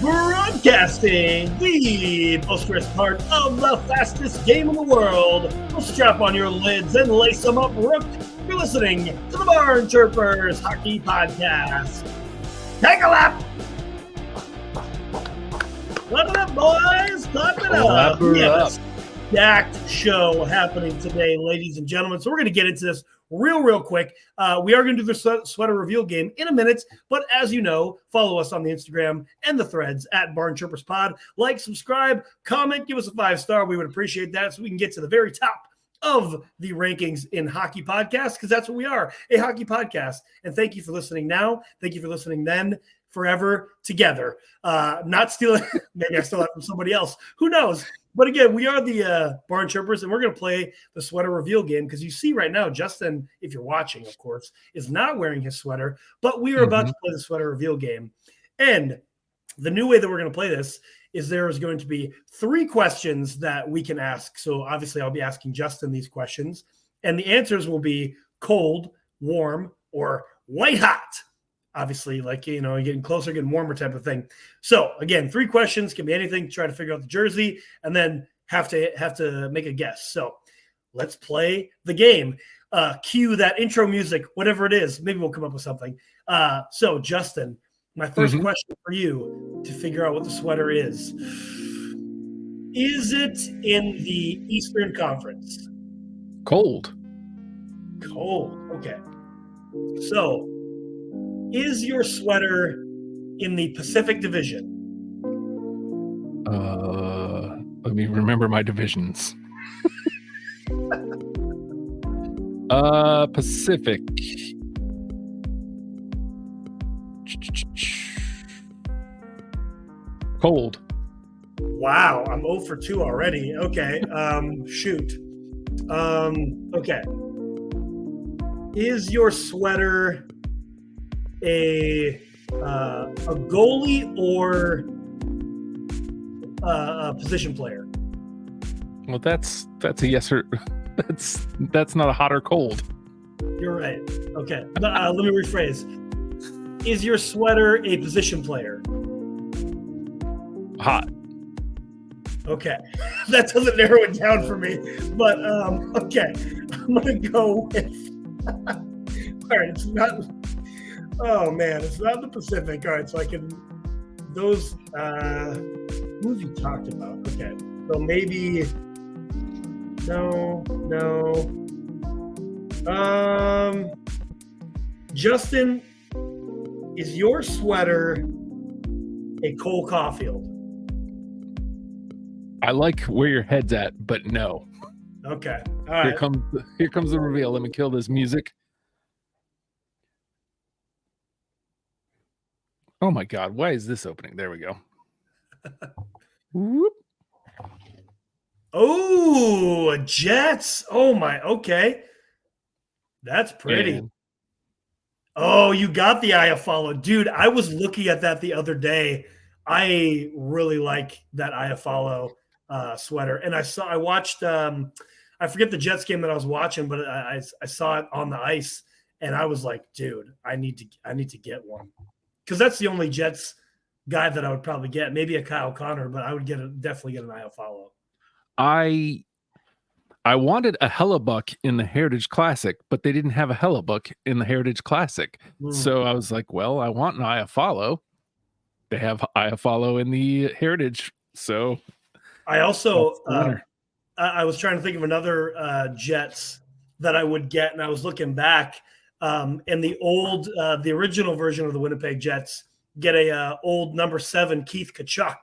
Broadcasting the post-race part of the fastest game in the world. So strap on your lids and lace them up, Rook. You're listening to the BarnChirpers Hockey Podcast. Take a lap. Clap it up, boys. Clap it up. We have a stacked show happening today, ladies and gentlemen. So we're going to get into this real quick. We are going to do the sweater reveal game in a minute, but as you know, follow us on the Instagram and the threads at BarnChirpersPod. Like, subscribe, comment, give us a 5-star. We would appreciate that so we can get to the very top of the rankings in hockey podcasts, because that's what we are, a hockey podcast. And thank you for listening now. Thank you for listening then. Forever together. Not stealing. Maybe I stole that from somebody else. Who knows? But again, we are the BarnChirpers, and we're going to play the sweater reveal game, because you see right now, Justin, if you're watching, of course, is not wearing his sweater, but we are about to play the sweater reveal game. And the new way that we're going to play this is there is going to be 3 questions that we can ask. So obviously I'll be asking Justin these questions, and the answers will be cold, warm, or white hot. Obviously, like, you know, getting closer, getting warmer type of thing. So again, 3 questions, can be anything, try to figure out the jersey, and then have to make a guess. So let's play the game. Cue that intro music, whatever it is. Maybe we'll come up with something. So Justin, my first question for you to figure out what the sweater is it in the Eastern Conference? Cold. Okay. So is your sweater in the Pacific Division? Let me remember my divisions. Pacific. Cold. Wow, I'm 0 for 2 already. Okay, shoot. Okay. Is your sweater a goalie or a position player? Well, that's a yes or that's not a hot or cold. You're right. Okay, let me rephrase. Is your sweater a position player? Hot. Okay, that doesn't narrow it down for me, but okay, I'm gonna go with. All right, it's not. Oh man, it's not the Pacific. All right, so I can those who have you talked about? Okay, so maybe no. Justin, is your sweater a Cole Caulfield? I like where your head's at, but no. Okay, all right. Here comes the reveal. Let me kill this music. Oh my God, why is this opening? There we go. Whoop. Oh, Jets. Oh my, okay. That's pretty. And oh, you got the Iafallo. Dude, I was looking at that the other day. I really like that Iafallo sweater. And I watched I forget the Jets game that I was watching, but I saw it on the ice and I was like, dude, I need to get one. Because that's the only Jets guy that I would probably get. Maybe a Kyle Connor, but I would definitely get an Iafallo. I wanted a Hellebuck in the Heritage Classic, but they didn't have a Hellebuck in the Heritage Classic. So I was like, well, I want an Iafallo. They have Iafallo in the Heritage. So I also I was trying to think of another Jets that I would get, and I was looking back. And the original version of the Winnipeg Jets get a old number 7 Keith Tkachuk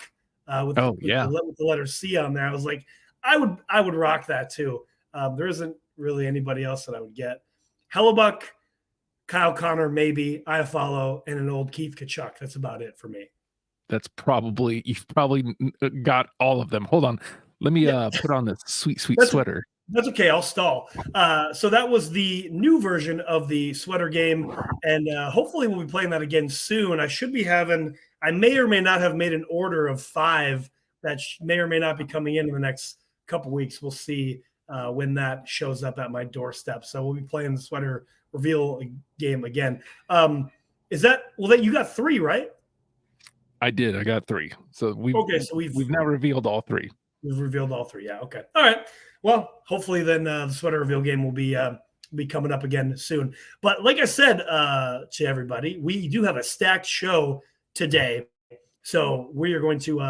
with the letter C on there. I was like, I would rock that too. There isn't really anybody else that I would get. Hellebuck, Kyle Connor, maybe Iafallo, and an old Keith Tkachuk. That's about it for me. You've probably got all of them. Hold on, let me put on this sweet sweater. That's okay. I'll stall. So that was the new version of the sweater game, and hopefully we'll be playing that again soon. I may or may not have made an order of 5 that may or may not be coming in the next couple weeks. We'll see when that shows up at my doorstep. So we'll be playing the sweater reveal game again. Is that you got 3, right? I did. I got 3. So we've now revealed all 3. We've revealed all 3. Yeah. Okay. All right. Well, hopefully then the sweater reveal game will be coming up again soon. But like I said to everybody, we do have a stacked show today. So we are going to,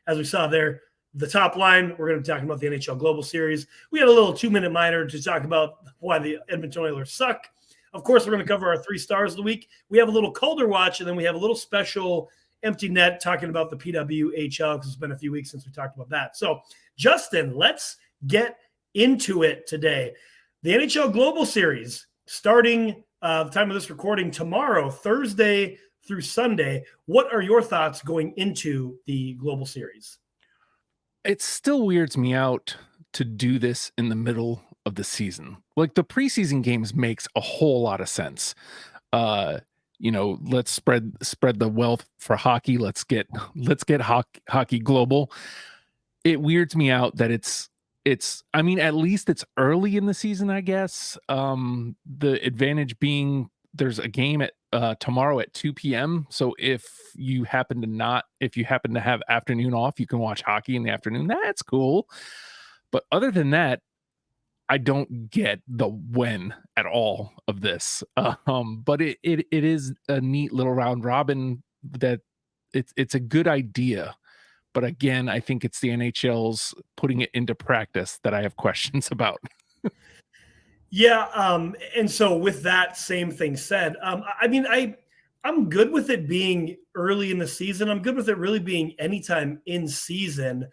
as we saw there, the top line, we're going to be talking about the NHL Global Series. We had a little 2-minute minor to talk about why the Edmonton Oilers suck. Of course, we're going to cover our 3 stars of the week. We have a little Calder watch, and then we have a little special empty net talking about the PWHL because it's been a few weeks since we talked about that. So, Justin, let's get into it today. The NHL Global Series starting the time of this recording tomorrow, Thursday through Sunday. What are your thoughts going into the Global Series? It still weirds me out to do this in the middle of the season. Like the preseason games makes a whole lot of sense. Let's spread the wealth for hockey. Let's get hockey global. It weirds me out that it's I mean, at least it's early in the season, I guess. The advantage being there's a game at tomorrow at 2 p.m. So if you happen to have afternoon off, you can watch hockey in the afternoon. That's cool. But other than that, I don't get the when at all of this. But it is a neat little round robin that it's a good idea. But again, I think it's the NHL's putting it into practice that I have questions about. Yeah, and so with that same thing said, I'm good with it being early in the season. I'm good with it really being anytime in season.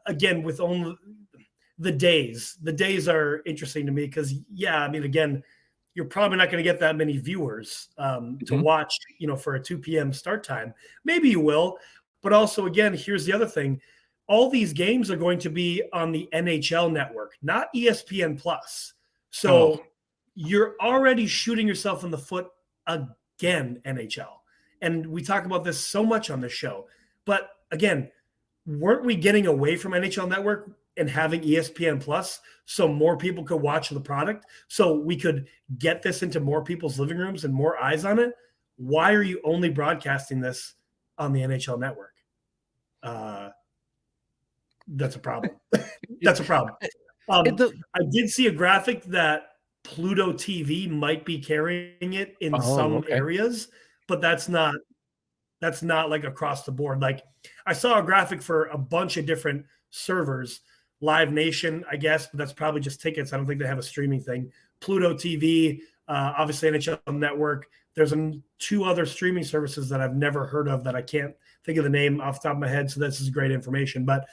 Again, with only the days. The days are interesting to me because, again, you're probably not going to get that many viewers to watch, for a 2 p.m. start time. Maybe you will, but also, again, here's the other thing. All these games are going to be on the NHL network, not ESPN Plus. So you're already shooting yourself in the foot again, NHL. And we talk about this so much on this show. But again, weren't we getting away from NHL Network and having ESPN Plus so more people could watch the product, so we could get this into more people's living rooms and more eyes on it? Why are you only broadcasting this on the NHL Network? That's a problem. That's a problem. I did see a graphic that Pluto TV might be carrying it in some areas, but that's not like across the board. Like I saw a graphic for a bunch of different servers, Live Nation, I guess, but that's probably just tickets. I don't think they have a streaming thing. Pluto TV, obviously NHL Network. There's 2 other streaming services that I've never heard of that I can't think of the name off the top of my head. So this is great information. But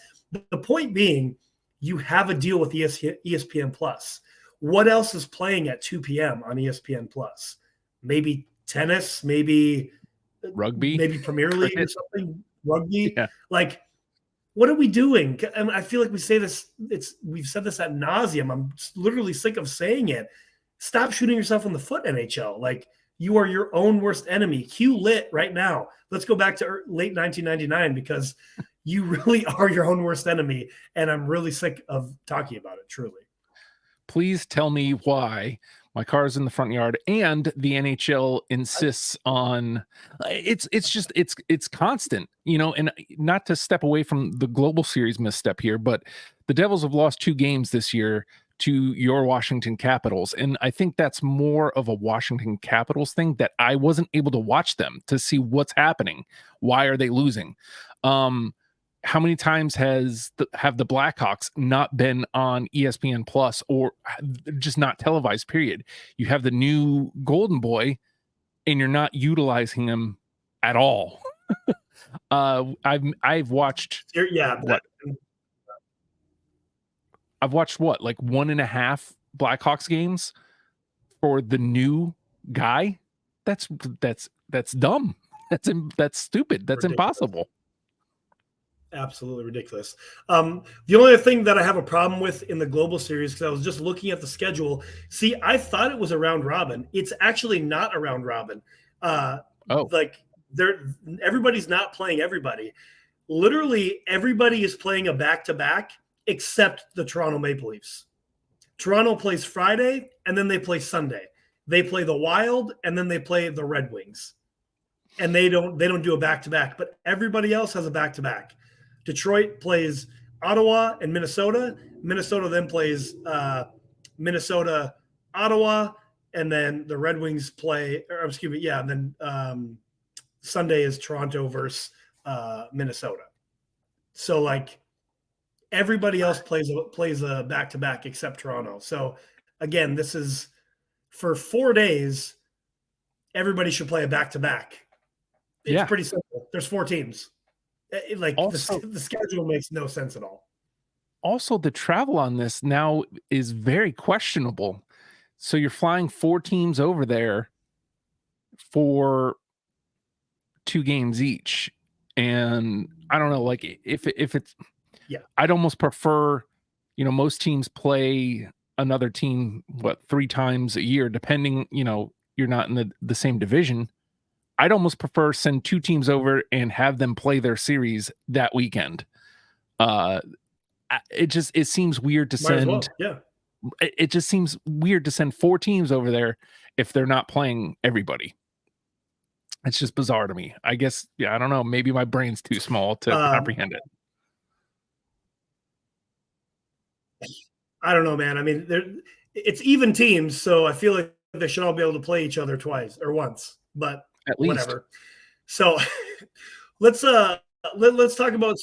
the point being, you have a deal with ESPN Plus. What else is playing at 2 p.m. on ESPN Plus? Maybe tennis, maybe rugby, maybe Premier League or something. Rugby. Yeah. Like, what are we doing? I feel like we say this. We've said this ad nauseum. I'm literally sick of saying it. Stop shooting yourself in the foot, NHL. Like, you are your own worst enemy. Cue lit right now. Let's go back to late 1999 because you really are your own worst enemy, and I'm really sick of talking about it, truly. Please tell me why my car is in the front yard and the NHL insists on it's constant, and not to step away from the Global Series misstep here, but the Devils have lost 2 games this year to your Washington Capitals. And I think that's more of a Washington Capitals thing, that I wasn't able to watch them to see what's happening. Why are they losing? How many times have the Blackhawks not been on ESPN Plus or just not televised, period? You have the new Golden Boy and you're not utilizing him at all. I've watched I've watched like 1.5 Blackhawks games for the new guy. That's dumb. That's stupid. That's ridiculous. Impossible. Absolutely ridiculous. The only other thing that I have a problem with in the Global Series, because I was just looking at the schedule. See, I thought it was a round robin. It's actually not a round robin. Like everybody's not playing everybody. Literally, everybody is playing a back-to-back except the Toronto Maple Leafs. Toronto plays Friday, and then they play Sunday. they play the Wild, and then they play the Red Wings. And they don't do a back-to-back, but everybody else has a back-to-back. Detroit plays Ottawa and Minnesota. Minnesota then plays Minnesota, Ottawa, and then the Red Wings play, and then Sunday is Toronto versus Minnesota. So like everybody else plays a back-to-back except Toronto. So again, this is for 4 days. Everybody should play a back-to-back. It's pretty simple. There's 4 teams. The schedule makes no sense at all. Also, the travel on this now is very questionable. So you're flying 4 teams over there for 2 games each. And I don't know, like if it's, I'd almost prefer, most teams play another team, 3 times a year, depending, you're not in the same division. I'd almost prefer send 2 teams over and have them play their series that weekend. It seems weird to send. It just seems weird to send 4 teams over there if they're not playing everybody. It's just bizarre to me. I guess, I don't know. Maybe my brain's too small to comprehend it. I don't know, man. I mean, it's even teams, so I feel like they should all be able to play each other twice or once, but at least. Whatever. So let's talk about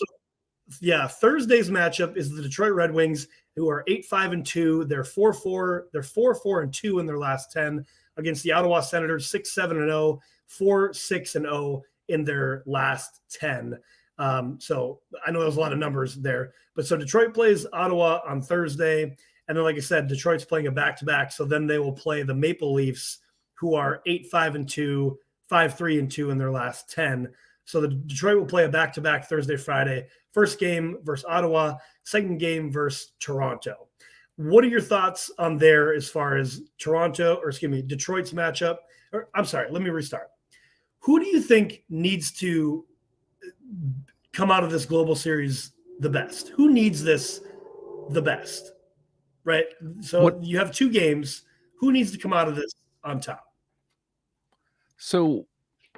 Thursday's matchup is the Detroit Red Wings, who are 8-5-2. They're 4-4. They're 4-4-2 in their last 10 against the Ottawa Senators, 6-7-0, 4-6-0 in their last 10. So I know there's a lot of numbers there, but so Detroit plays Ottawa on Thursday. And then, like I said, Detroit's playing a back-to-back. So then they will play the Maple Leafs, who are 8-5-2, 5-3-2 in their last 10. So the Detroit will play a back-to-back Thursday, Friday. First game versus Ottawa, second game versus Toronto. What are your thoughts on there as far as Detroit's matchup? Let me restart. Who do you think needs to come out of this Global Series the best? Who needs this the best? Right? So you have 2 games. Who needs to come out of this on top? So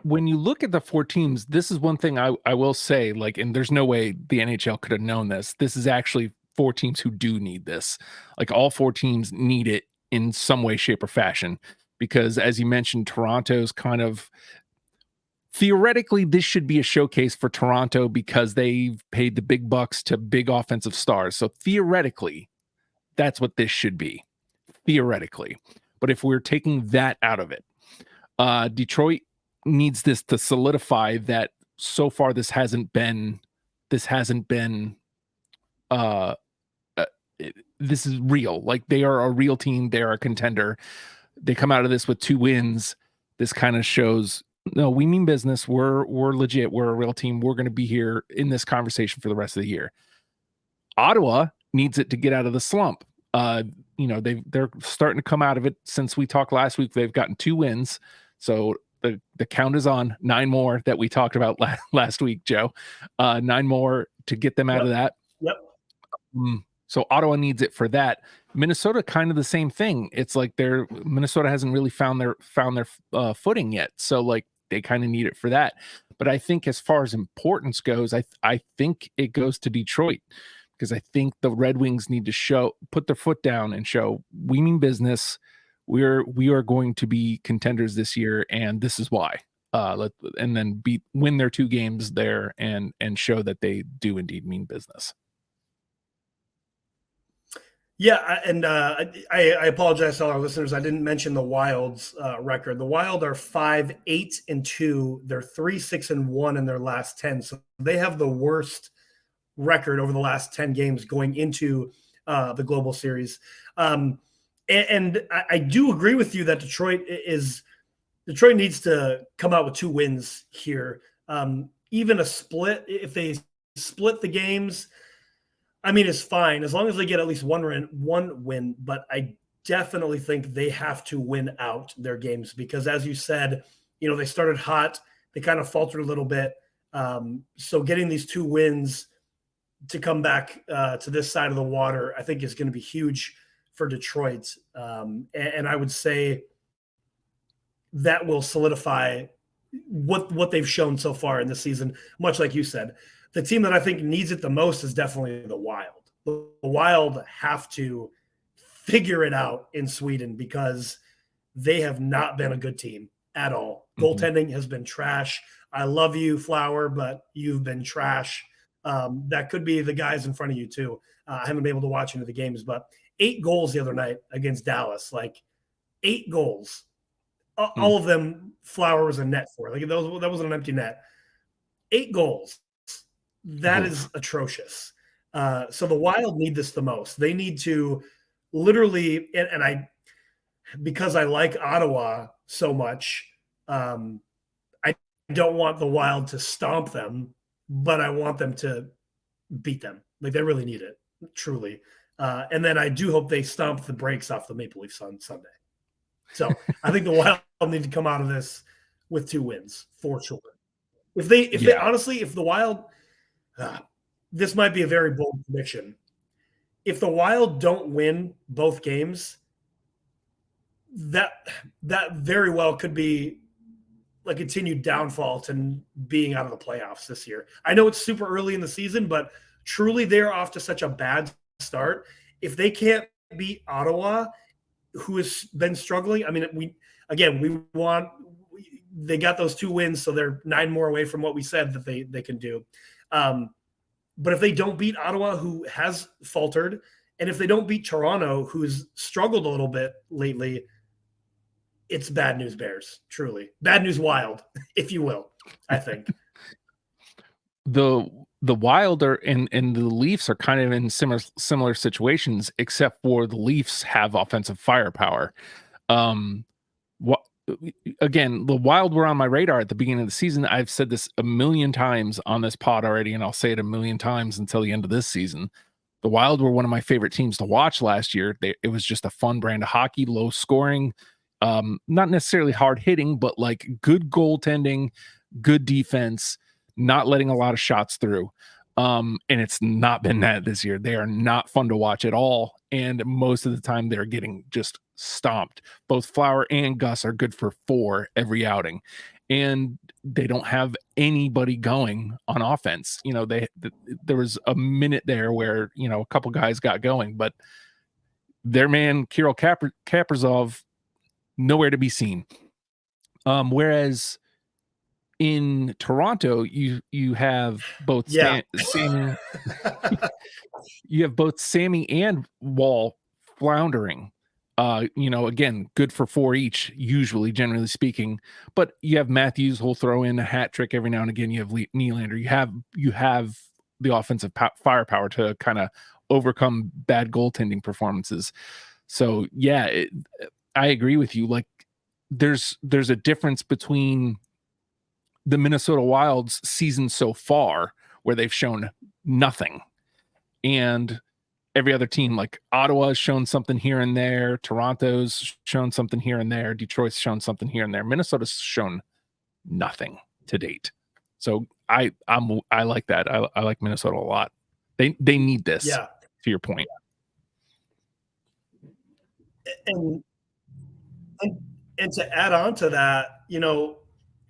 when you look at the 4 teams, this is one thing I will say, and there's no way the NHL could have known this. This is actually 4 teams who do need this. Like all 4 teams need it in some way, shape, or fashion, because as you mentioned, Toronto's kind of theoretically, this should be a showcase for Toronto because they've paid the big bucks to big offensive stars. So theoretically, that's what this should be. Theoretically. But if we're taking that out of it, Detroit needs this to solidify that so far this hasn't been this is real. Like they are a real team. They are a contender. They come out of this with 2 wins. This kind of shows, no, we mean business. We're legit. We're a real team. We're going to be here in this conversation for the rest of the year. Ottawa needs it to get out of the slump. They're starting to come out of it. Since we talked last week, they've gotten 2 wins. So the count is on 9 more that we talked about last week, Joe. 9 more to get them out of that. Yep. So Ottawa needs it for that. Minnesota, kind of the same thing. It's like Minnesota hasn't really found their footing yet. So like they kind of need it for that. But I think as far as importance goes, I think it goes to Detroit, because I think the Red Wings need to put their foot down and show we mean business. We are going to be contenders this year, and this is why. And then win their 2 games there and show that they do indeed mean business. Yeah, and I apologize to all our listeners. I didn't mention the Wild's record. The Wild are 5-8-2. They're 3-6-1 in their last 10. So they have the worst record over the last 10 games going into the Global Series. And I do agree with you that Detroit needs to come out with 2 wins here. Even a split, if they split the games, I mean, it's fine as long as they get at least one win. But I definitely think they have to win out their games because, as you said, they started hot. They kind of faltered a little bit. So getting these 2 wins to come back to this side of the water, I think is going to be huge for Detroit. And I would say that will solidify what they've shown so far in the season. Much like you said, the team that I think needs it the most is definitely the Wild. The Wild have to figure it out in Sweden because they have not been a good team at all. Goaltending has been trash. I love you, Flower, but you've been trash. That could be the guys in front of you too. I haven't been able to watch any of the games, but 8 goals the other night against Dallas, like 8 goals. All of them, Flower was a net for. Like that wasn't an empty net. 8 goals. That is atrocious. So the Wild need this the most. They need to literally, and I, because I like Ottawa so much, I don't want the Wild to stomp them, but I want them to beat them. Like they really need it, truly. And then I do hope they stomp the brakes off the Maple Leafs on Sunday. So I think the Wild need to come out of this with 2 wins for sure. If they honestly, if the Wild, this might be a very bold prediction. If the Wild don't win both games, that very well could be a continued downfall to being out of the playoffs this year. I know it's super early in the season, but truly they're off to such a bad start. If they can't beat Ottawa, who has been struggling, I mean, they got those 2 wins, so they're 9 more away from what we said that they can do. But if they don't beat Ottawa, who has faltered, and if they don't beat Toronto, who's struggled a little bit lately, it's bad news Bears, truly. Bad news Wild, if you will, I think. The Wild and the Leafs are kind of in similar situations, except for the Leafs have offensive firepower. Again, the Wild were on my radar at the beginning of the season. I've said this a million times on this pod already, and I'll say it a million times until the end of this season. The Wild were one of my favorite teams to watch last year. It was just a fun brand of hockey, low scoring, not necessarily hard hitting, but like good goaltending, good defense, not letting a lot of shots through. And it's not been that this year. They are not fun to watch at all. And most of the time they're getting just stomped. Both Flower and Gus are good for 4 every outing. And they don't have anybody going on offense. You know, there was a minute there where, you know, a couple guys got going, but their man, Kirill Kaprizov, nowhere to be seen. Whereas in Toronto, you have both Sammy, you have both Sammy and Wall floundering. You know, again, good for 4 each, usually, generally speaking. But you have Matthews who'll throw in a hat trick every now and again. You have Nylander. You have the offensive firepower to kind of overcome bad goaltending performances. So yeah, I agree with you. Like there's a difference between the Minnesota Wild's season so far, where they've shown nothing, and every other team. Like Ottawa's shown something here and there, Toronto's shown something here and there, Detroit's shown something here and there. Minnesota's shown nothing to date. So I like that. I like Minnesota a lot. They need this. Yeah. To your point. And to add on to that, you know,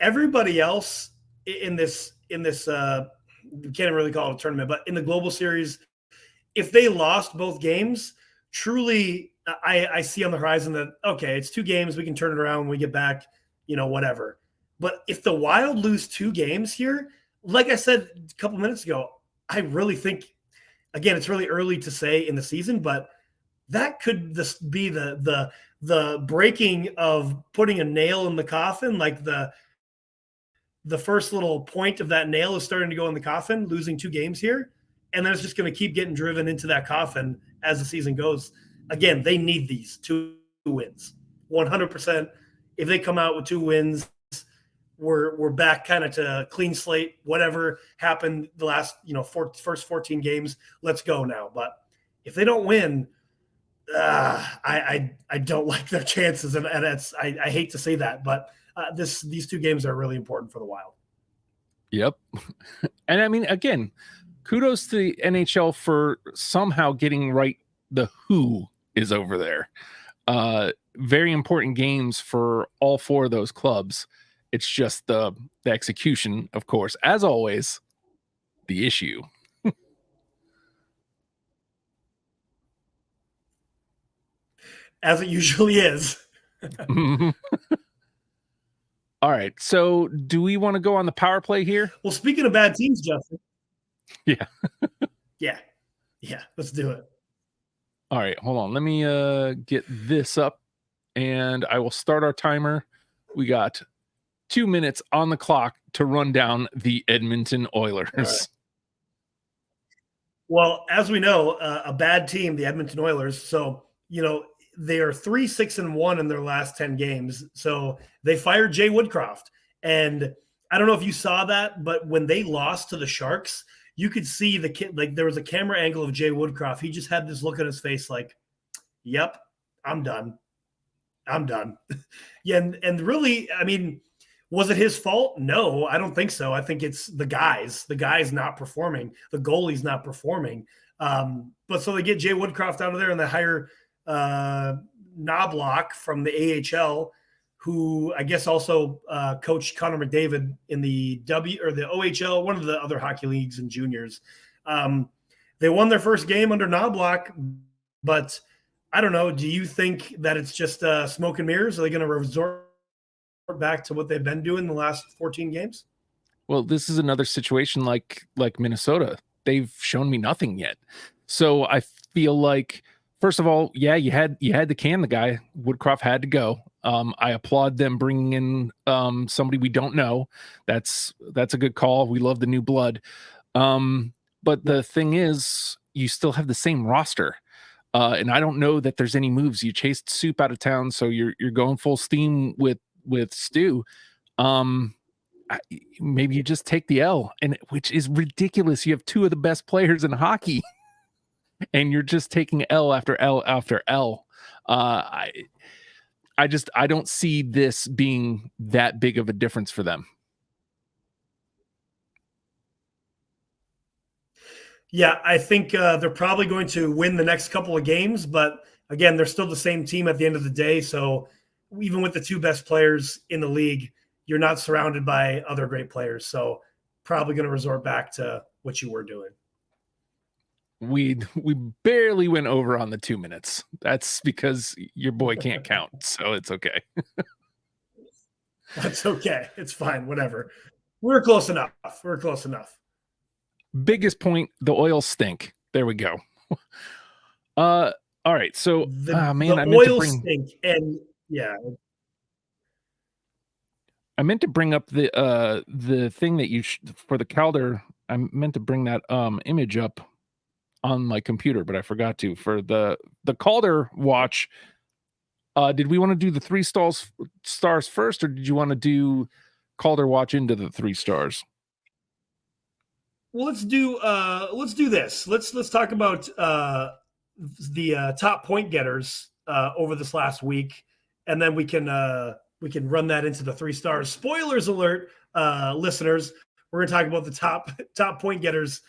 everybody else in this we can't really call it a tournament, but in the Global Series, if they lost both games, truly I see on the horizon that, okay, it's 2 games, we can turn it around when we get back, you know, whatever. But if the Wild lose 2 games here, like I said a couple minutes ago, I really think, again, it's really early to say in the season, but that could be the breaking of putting a nail in the coffin, like the first little point of that nail is starting to go in the coffin, losing 2 games here. And then it's just going to keep getting driven into that coffin as the season goes. Again, they need these 2 wins, 100%. If they come out with 2 wins, we're back kind of to clean slate. Whatever happened the last, you know, first 14 games, let's go now. But if they don't win, I don't like their chances, and I hate to say that, but these 2 games are really important for the Wild. Yep. And I mean, again, kudos to the NHL for somehow getting right the who is over there. Very important games for all four of those clubs. It's just the execution, of course, as always, the issue. As it usually is. All right. So do we want to go on the power play here? Well, speaking of bad teams, Justin. Yeah. Yeah. Let's do it. All right. Hold on. Let me get this up and I will start our timer. We got 2 minutes on the clock to run down the Edmonton Oilers. Right. Well, as we know, a bad team, the Edmonton Oilers. So, they are 3-6-1 in their last 10 games. So they fired Jay Woodcroft. And I don't know if you saw that, but when they lost to the Sharks, you could see the kid, like there was a camera angle of Jay Woodcroft. He just had this look on his face like, yep, I'm done. Yeah. And really, I mean, was it his fault? No, I don't think so. I think it's the guys. The guy's not performing. The goalie's not performing. But so they get Jay Woodcroft out of there and they hire Knobloch from the AHL, who I guess also coached Connor McDavid in the OHL, one of the other hockey leagues and juniors. They won their first game under Knobloch, but I don't know. Do you think that it's just smoke and mirrors? Are they going to resort back to what they've been doing the last 14 games? Well, this is another situation like Minnesota. They've shown me nothing yet. So I feel like, first of all, yeah, you had to can the guy. Woodcroft had to go. I applaud them bringing in somebody we don't know. That's a good call. We love the new blood. But the thing is, you still have the same roster. And I don't know that there's any moves. You chased Soup out of town, so you're going full steam with Stu. Maybe you just take the L, and which is ridiculous. You have two of the best players in hockey, and you're just taking L after L after L. I don't see this being that big of a difference for them. Yeah, I think they're probably going to win the next couple of games, but again, they're still the same team at the end of the day. So even with the two best players in the league, you're not surrounded by other great players. So probably going to resort back to what you were doing. We barely went over on the 2 minutes. That's because your boy can't count, so it's okay. That's okay. It's fine. Whatever. We're close enough. Biggest point, the Oils stink. There we go. All right. So I meant Oils stink, and yeah. I meant to bring up the thing that for the Calder. I meant to bring that image up on my computer, but I forgot to. For the Calder watch, did we want to do the 3 stars first, or did you want to do Calder watch into the 3 stars? Well, let's do this. Let's talk about the top point getters over this last week, and then we can run that into the 3 stars. Spoilers alert, listeners. We're going to talk about the top point getters,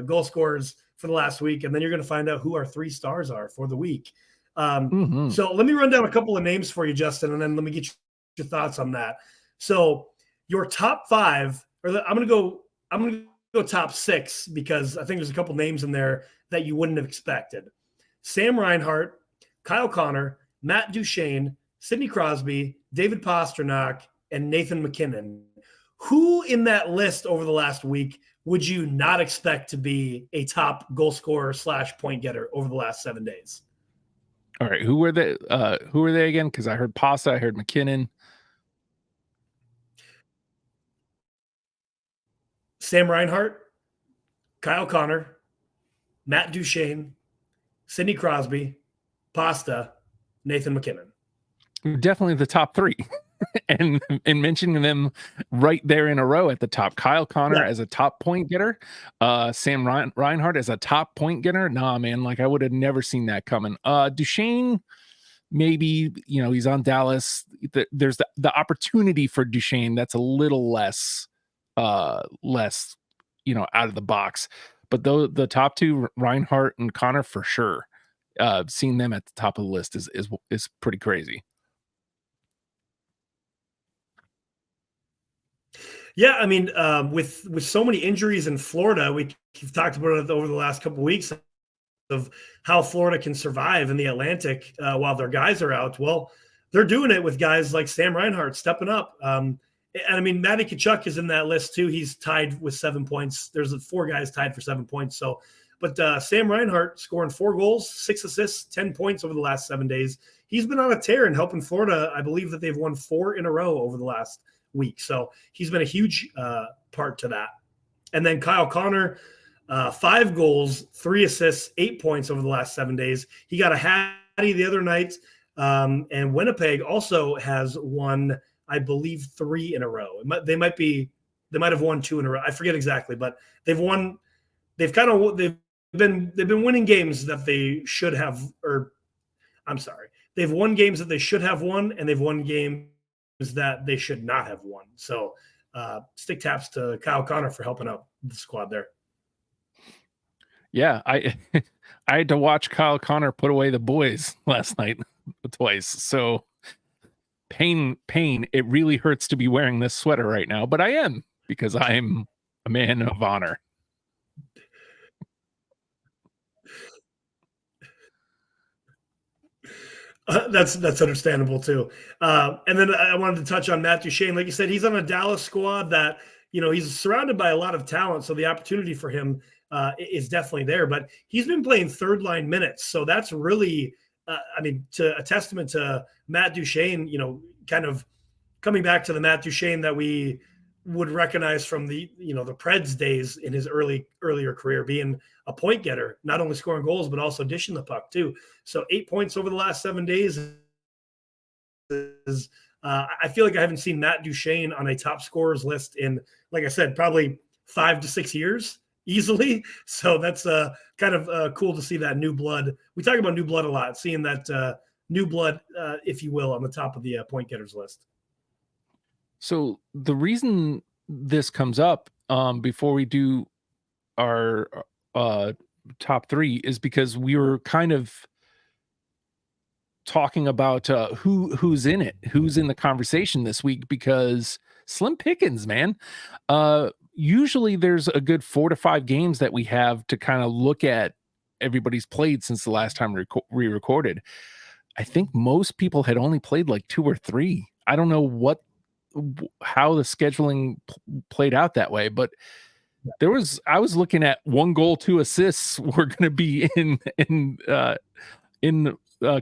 goal scorers for the last week, and then you're going to find out who our 3 stars are for the week. So let me run down a couple of names for you, Justin, and then let me get your thoughts on that. So your top 5, or I'm going to go top 6 because I think there's a couple names in there that you wouldn't have expected. Sam Reinhart, Kyle Connor, Matt Duchene, Sidney Crosby, David Pastrnak, and Nathan McKinnon. Who in that list over the last week would you not expect to be a top goal scorer / point getter over the last 7 days? All right. Who were they again? Because I heard Pasta, I heard McKinnon. Sam Reinhart, Kyle Connor, Matt Duchene, Sidney Crosby, Pasta, Nathan McKinnon. Definitely the top 3. and mentioning them right there in a row at the top. Kyle Connor as a top point getter, Sam Reinhart as a top point getter. Nah, man, like I would have never seen that coming. Duchene, maybe, he's on Dallas. There's the opportunity for Duchene that's a little less out of the box. But though the top 2, Reinhart and Connor, for sure. seeing them at the top of the list is pretty crazy. Yeah, I mean, with so many injuries in Florida, we've talked about it over the last couple of weeks of how Florida can survive in the Atlantic while their guys are out. Well, they're doing it with guys like Sam Reinhart stepping up. And I mean, Matty Tkachuk is in that list too. He's tied with 7 points. There's 4 guys tied for 7 points. So, but Sam Reinhart scoring 4 goals, 6 assists, 10 points over the last 7 days. He's been on a tear and helping Florida. I believe that they've won 4 in a row over the last week. So he's been a huge part to that. And then Kyle Connor, 5 goals, 3 assists, 8 points over the last 7 days. He got a hattie the other night. And Winnipeg also has won, I believe, 3 in a row. They might have won 2 in a row. I forget exactly, but they've won. They've been winning games that they should have, or I'm sorry, they've won games that they should have won, and they've won games that they should not have won. So stick taps to Kyle Connor for helping out the squad there. Yeah, I had to watch Kyle Connor put away the boys last night twice. So pain. It really hurts to be wearing this sweater right now, but I am, because I'm a man of honor. That's understandable too. And then I wanted to touch on Matt Duchene. Like you said, he's on a Dallas squad that, he's surrounded by a lot of talent. So the opportunity for him is definitely there. But he's been playing third line minutes. So that's really, a testament to Matt Duchene, kind of coming back to the Matt Duchene that we would recognize from the Preds days in his earlier career, being a point getter, not only scoring goals, but also dishing the puck too. So 8 points over the last 7 days is, I feel like I haven't seen Matt Duchene on a top scorers list in, like I said, probably 5 to 6 years easily. So that's kind of cool to see that new blood. We talk about new blood a lot, seeing that new blood, if you will, on the top of the point getters list. So the reason this comes up before we do our top 3 is because we were kind of talking about who's in it, who's in the conversation this week, because slim pickings, man. Usually there's a good 4 to 5 games that we have to kind of look at everybody's played since the last time we recorded. I think most people had only played like 2 or 3. I don't know how the scheduling played out that way, but I was looking at 1 goal, 2 assists were going to be in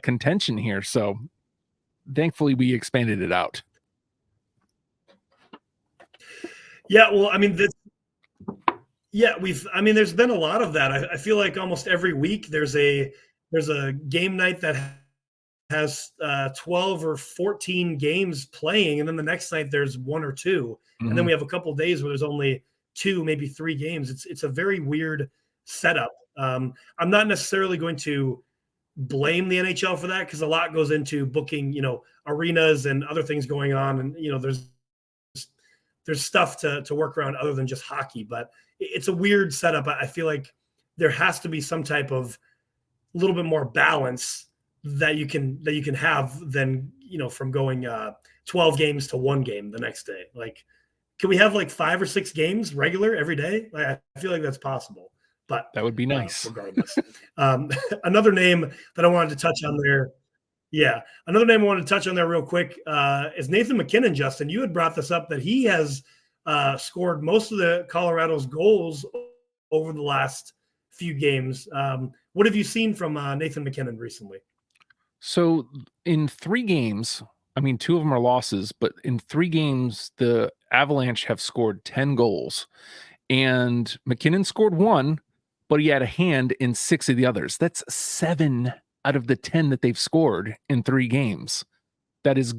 contention here. So thankfully we expanded it out. Yeah. Well, there's been a lot of that. I feel like almost every week there's a game night that has 12 or 14 games playing, and then the next night there's 1 or 2, and then we have a couple of days where there's only 2, maybe 3 games. It's a very weird setup. I'm not necessarily going to blame the NHL for that, because a lot goes into booking, arenas and other things going on, and there's stuff to work around other than just hockey. But it's a weird setup. I feel like there has to be some type of a little bit more balance that you can have than, from going 12 games to 1 game the next day. Like, can we have like 5 or 6 games regular every day? Like, I feel like that's possible, but that would be nice. Regardless. Another name that I wanted to touch on there. Yeah. Another name I wanted to touch on there real quick is Nathan MacKinnon. Justin, you had brought this up, that he has scored most of the Colorado's goals over the last few games. What have you seen from Nathan MacKinnon recently? So in 3 games, 2 of them are losses, but in 3 games, the Avalanche have scored 10 goals, and MacKinnon scored 1, but he had a hand in 6 of the others. That's 7 out of the 10 that they've scored in 3 games. That is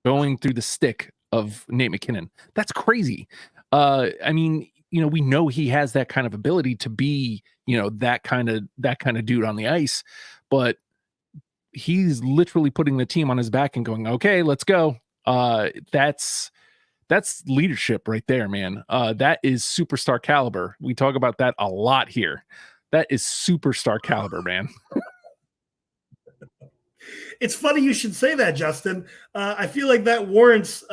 going through the stick of Nate MacKinnon. That's crazy. We know he has that kind of ability to be, that kind of dude on the ice, but he's literally putting the team on his back and going, okay, let's go. That's leadership right there, man. That is superstar caliber. We talk about that a lot here. That is superstar caliber, man. It's funny you should say that, Justin. I feel like that warrants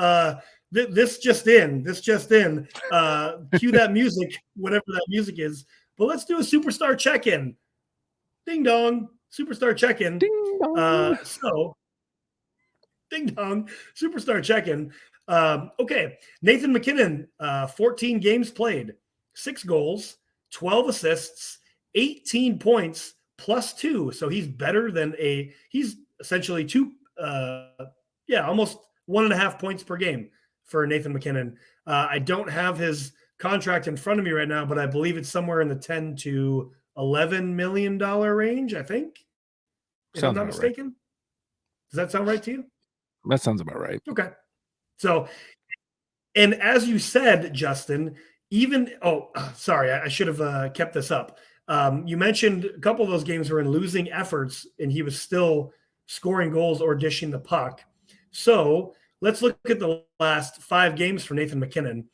this just in. Cue that music, whatever that music is. But let's do a superstar check-in. Ding dong, superstar check-in. Ding dong. Ding dong, superstar check-in. Okay, Nathan MacKinnon, 14 games played, 6 goals, 12 assists, 18 points, +2. So he's better than he's essentially almost 1.5 points per game for Nathan MacKinnon. I don't have his contract in front of me right now, but I believe it's somewhere in the $10 to $11 million range, I think. If I'm not mistaken. Right. Does that sound right to you? That sounds about right. Okay. So, and as you said, Justin, sorry, I should have kept this up. You mentioned a couple of those games were in losing efforts, and he was still scoring goals or dishing the puck. So let's look at the last 5 games for Nathan MacKinnon.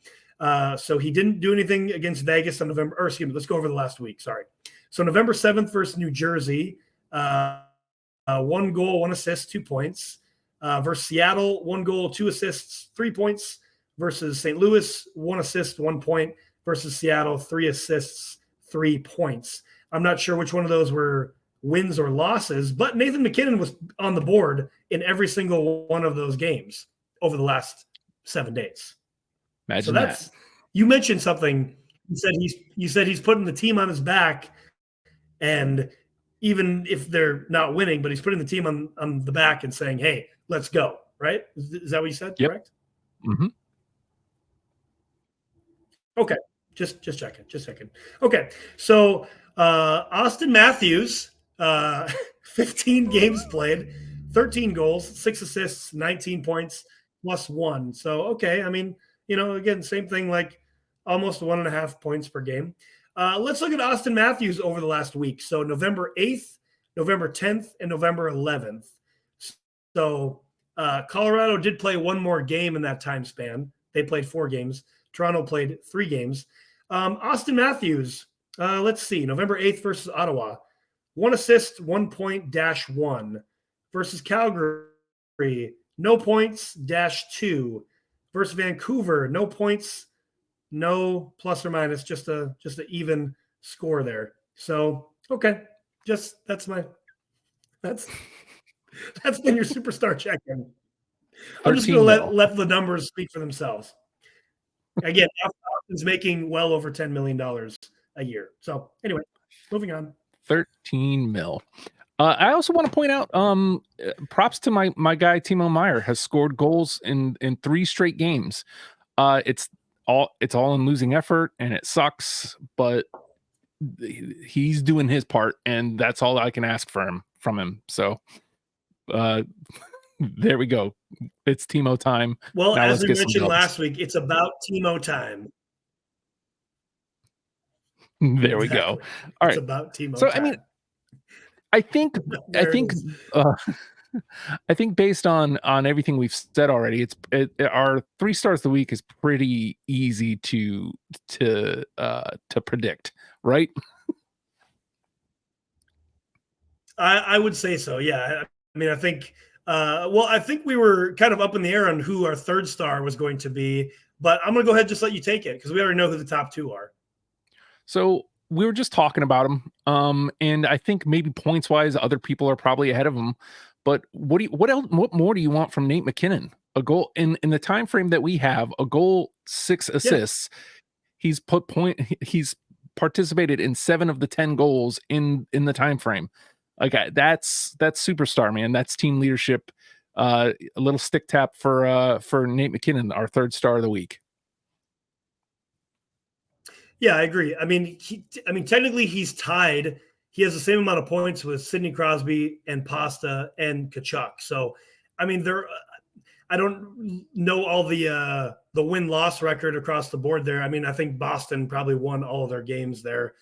So he didn't do anything against Vegas on November, or excuse me, let's go over the last week. Sorry. So November 7th versus New Jersey, 1 goal, 1 assist, 2 points. Versus Seattle, 1 goal, 2 assists, 3 points. Versus St. Louis, 1 assist, 1 point. Versus Seattle, 3 assists, 3 points. I'm not sure which one of those were wins or losses, but Nathan MacKinnon was on the board in every single one of those games over the last 7 days. Imagine that. You mentioned something. You said he's putting the team on his back, and even if they're not winning, but he's putting the team on the back and saying, "Hey, let's go." Right? Is that what you said? Yep. Correct? Mm-hmm. Okay. Just checking. Okay. So Austin Matthews, 15 games played, 13 goals, 6 assists, 19 points, +1. So, okay. I mean, again, same thing, like almost 1.5 points per game. Let's look at Austin Matthews over the last week. So November 8th, November 10th, and November 11th. So Colorado did play 1 more game in that time span. They played 4 games. Toronto played 3 games. Austin Matthews, let's see, November 8th versus Ottawa, 1 assist, 1 point, -1. Versus Calgary, no points, -2. Versus Vancouver, no points, no plus or minus, just a even score there. So, okay, that's been your superstar check-in. I'm just going to let the numbers speak for themselves. Again, Austin's making well over $10 million a year. So anyway, moving on. 13 mil. I also want to point out, props to my guy Timo Meier has scored goals in 3 straight games. It's all in losing effort, and it sucks, but he's doing his part, and that's all I can ask from him. So, there we go. It's Timo time. Well, now as we mentioned last week, it's about Timo time. There we go. All right. It's about Timo so, time. I mean, I think based on everything we've said already, our 3 stars of the week is pretty easy to predict, right? I would say so. Yeah. I mean, I think we were kind of up in the air on who our 3rd star was going to be, but I'm going to go ahead and just let you take it because we already know who the top 2 are. So we were just talking about him, and I think maybe points wise, other people are probably ahead of him. But what more do you want from Nate MacKinnon? A goal in the time frame that we have, a goal, 6 assists. Yeah. He's participated in 7 of the 10 goals in the time frame. Like that's superstar, man. That's team leadership. A little stick tap for Nate MacKinnon, our 3rd star of the week. Yeah, I agree. I mean, technically he's tied. He has the same amount of points with Sidney Crosby and Pasta and Tkachuk. So, I mean, I don't know all the win-loss record across the board there. I mean, I think Boston probably won all of their games there.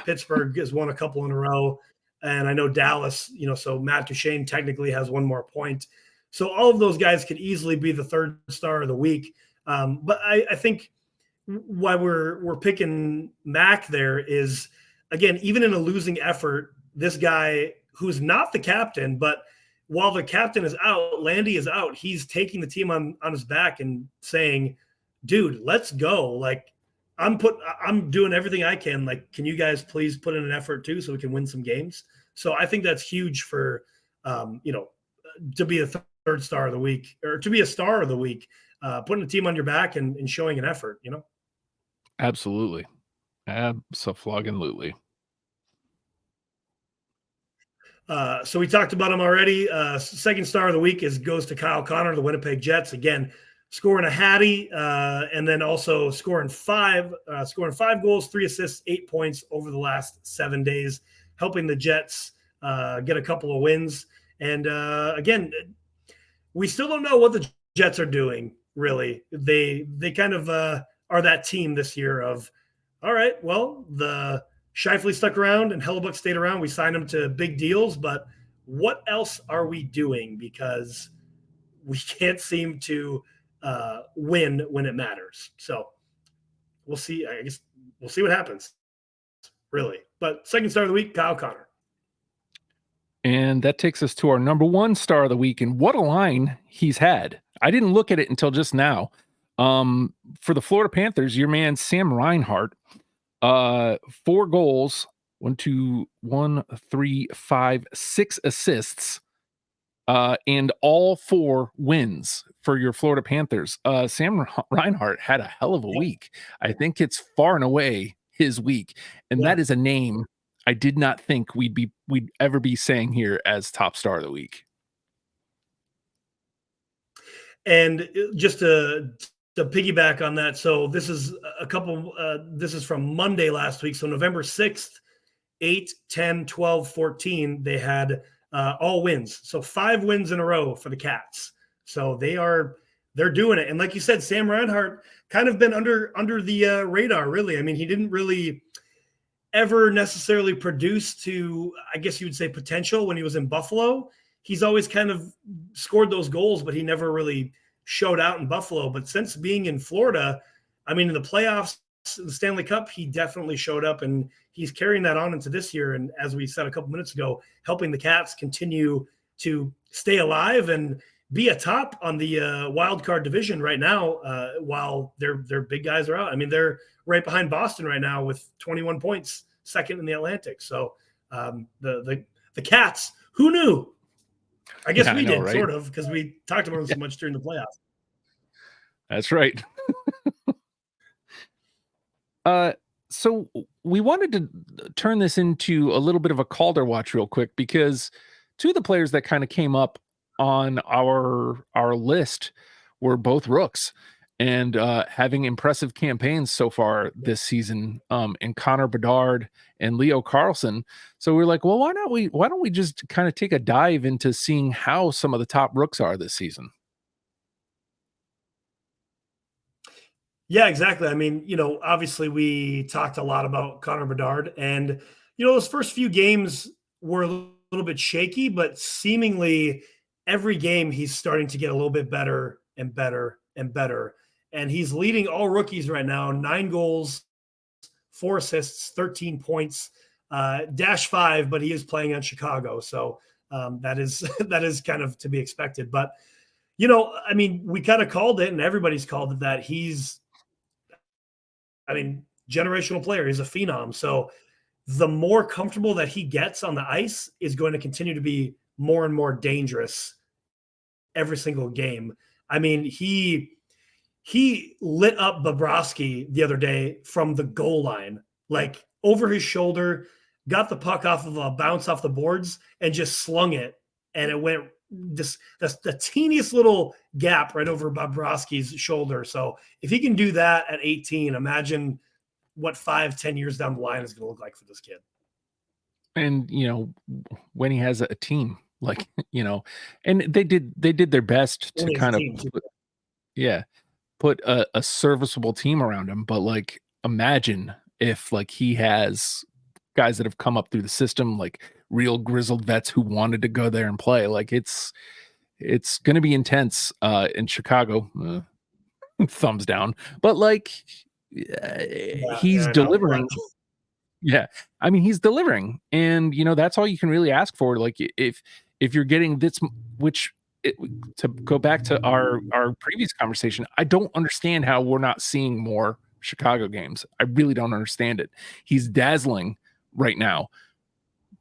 Pittsburgh has won a couple in a row. And I know Dallas, so Matt Duchene technically has 1 more point. So all of those guys could easily be the 3rd star of the week. But I think why we're picking Mac there is, again, even in a losing effort, this guy who's not the captain, but while the captain is out, Landy is out, he's taking the team on his back and saying, dude, let's go. Like, I'm doing everything I can. Like, can you guys please put in an effort too so we can win some games? So I think that's huge for, to be a third star of the week, or to be a star of the week, putting a team on your back and showing an effort, Absolutely. Absolutely. So we talked about him already. Second star of the week goes to Kyle Connor, the Winnipeg Jets. Again, scoring a hattie, and then also scoring five goals, 3 assists, 8 points over the last 7 days, helping the Jets get a couple of wins. And again, we still don't know what the Jets are doing, really. They kind of are that team this year of, all right, well, the Scheifele stuck around and Hellebuck stayed around. We signed him to big deals, but what else are we doing? Because we can't seem to win when it matters. So we'll see. I guess we'll see what happens, really. But second star of the week, Kyle Connor. And that takes us to our number 1 star of the week. And what a line he's had. I didn't look at it until just now. For the Florida Panthers, your man, Sam Reinhart, 4 goals, 6 assists, and all 4 wins for your Florida Panthers. Sam Reinhart had a hell of a week. I think it's far and away his week. And that is a name I did not think we'd ever be saying here as top star of the week. And just to piggyback on that, so this is this is from Monday last week. So November 6th, 8, 10, 12, 14, they had all wins. So 5 wins in a row for the Cats. So they're doing it. And like you said, Sam Reinhart kind of been under the radar, really. I mean, he didn't really ever necessarily produce to, I guess you would say, potential when he was in Buffalo. He's always kind of scored those goals, but he never really showed out in Buffalo. But since being in Florida, I mean, in the playoffs, the Stanley Cup, he definitely showed up, and he's carrying that on into this year. And as we said a couple minutes ago, helping the Cats continue to stay alive and be atop on the wild card division right now, while their big guys are out. I mean, they're right behind Boston right now with 21 points, second in the Atlantic. So the Cats, who knew? I guess we did, right? Sort of, because we talked about them so much during the playoffs. That's right. So we wanted to turn this into a little bit of a Calder watch real quick, because 2 of the players that kind of came up on our list were both rooks and having impressive campaigns so far this season, in Connor Bedard and Leo Carlsson. So we're like, well, why don't we just kind of take a dive into seeing how some of the top rooks are this season? Yeah, exactly. I mean, obviously we talked a lot about Connor Bedard, and, those first few games were a little bit shaky, but seemingly every game he's starting to get a little bit better and better and better. And he's leading all rookies right now, 9 goals, 4 assists, 13 points, -5, but he is playing on Chicago. So that is kind of to be expected. But, I mean, we kind of called it, and everybody's called it, that he's, generational player. He's a phenom. So the more comfortable that he gets on the ice is going to continue to be more and more dangerous every single game. I mean, he lit up Bobrovsky the other day from the goal line, like over his shoulder, got the puck off of a bounce off the boards and just slung it. And it went the teeniest little gap right over Bobrovsky's shoulder. So if he can do that at 18, imagine what 5-10 years down the line is going to look like for this kid. And, when he has a team, like, and they did their best to kind of put a serviceable team around him. But like, imagine if like he has guys that have come up through the system, like real grizzled vets who wanted to go there and play. Like it's going to be intense in Chicago. Thumbs down. But like, he's delivering. Yeah. I mean, he's delivering, and that's all you can really ask for. Like if if you're getting this, to go back to our previous conversation, I don't understand how we're not seeing more Chicago games. I really don't understand it. He's dazzling right now.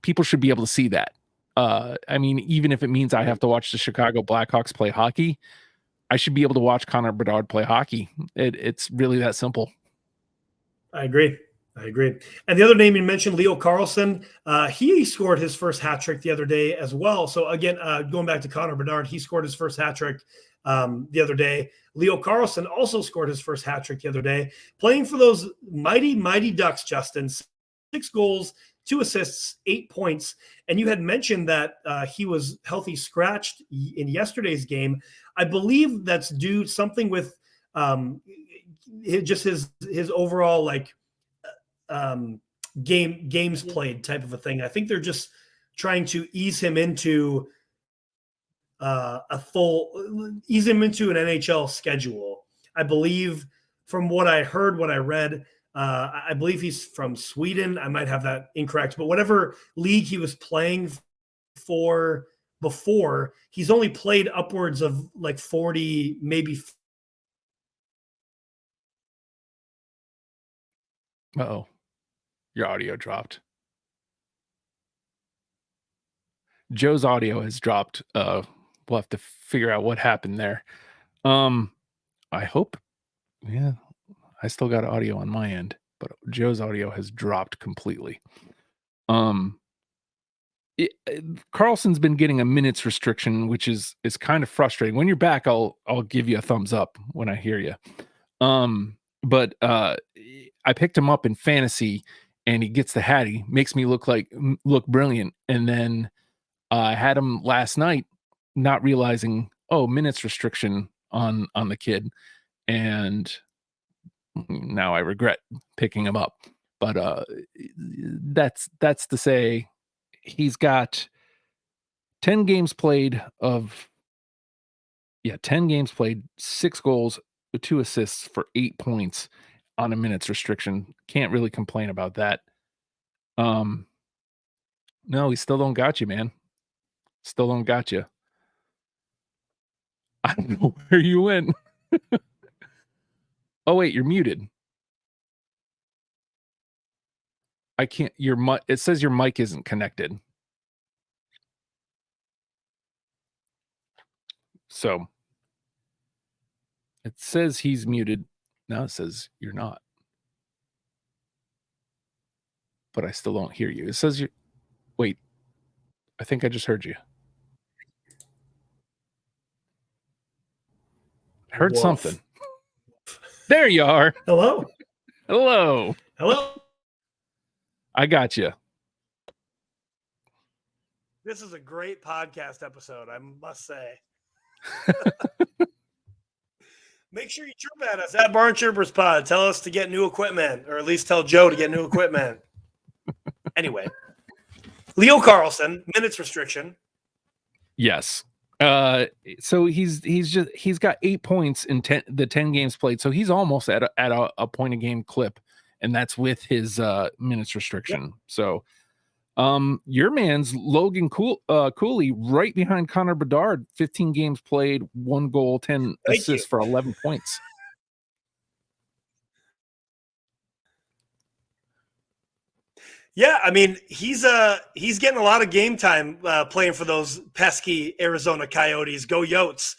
People should be able to see that. I mean, even if it means I have to watch the Chicago Blackhawks play hockey, I should be able to watch Connor Bedard play hockey. It's really that simple. I agree. And the other name you mentioned, Leo Carlsson, he scored his first hat trick the other day as well. So again, going back to Connor Bedard, he scored his first hat trick the other day. Leo Carlsson also scored his first hat trick the other day, playing for those mighty, mighty Ducks, Justin. 6 goals, 2 assists, 8 points. And you had mentioned that he was healthy scratched in yesterday's game. I believe that's due something with just his overall games played type of a thing. I think they're just trying to ease him into an NHL schedule. I believe from what I heard, what I read, I believe he's from Sweden. I might have that incorrect, but whatever league he was playing for before, he's only played upwards of 40, maybe. Uh-oh. Your audio dropped. Joe's audio has dropped. We'll have to figure out what happened there. I hope, yeah, I still got audio on my end, but Joe's audio has dropped completely. Carlson's been getting a minutes restriction, which is kind of frustrating. When you're back, I'll give you a thumbs up when I hear you. But I picked him up in fantasy, and he gets the Hattie, makes me look brilliant. And then I had him last night, not realizing, minutes restriction on the kid, and now I regret picking him up. But that's to say, he's got 10 games played, 6 goals, 2 assists for 8 points on a minutes restriction. Can't really complain about that. No, we still don't got you, man. Still don't got you. I don't know where you went. Oh, wait, you're muted. I can't, it says your mic isn't connected. So it says he's muted. Now it says you're not. But I still don't hear you. It says wait, I think I just heard you. I heard something. There you are. Hello. I got you. This is a great podcast episode, I must say. Make sure you chirp at us at BarnChirpers Pod. Tell us to get new equipment, or at least tell Joe to get new equipment. Anyway, Leo Carlsson, minutes restriction. Yes. So he's got 8 points in 10 games played. So he's almost at a point a game clip, and that's with his minutes restriction. Yep. So your man's Logan Cooley right behind Connor Bedard, 15 games played, 1 goal, 10 assists for 11 points. Yeah, I mean, he's getting a lot of game time playing for those pesky Arizona Coyotes. Go Yotes,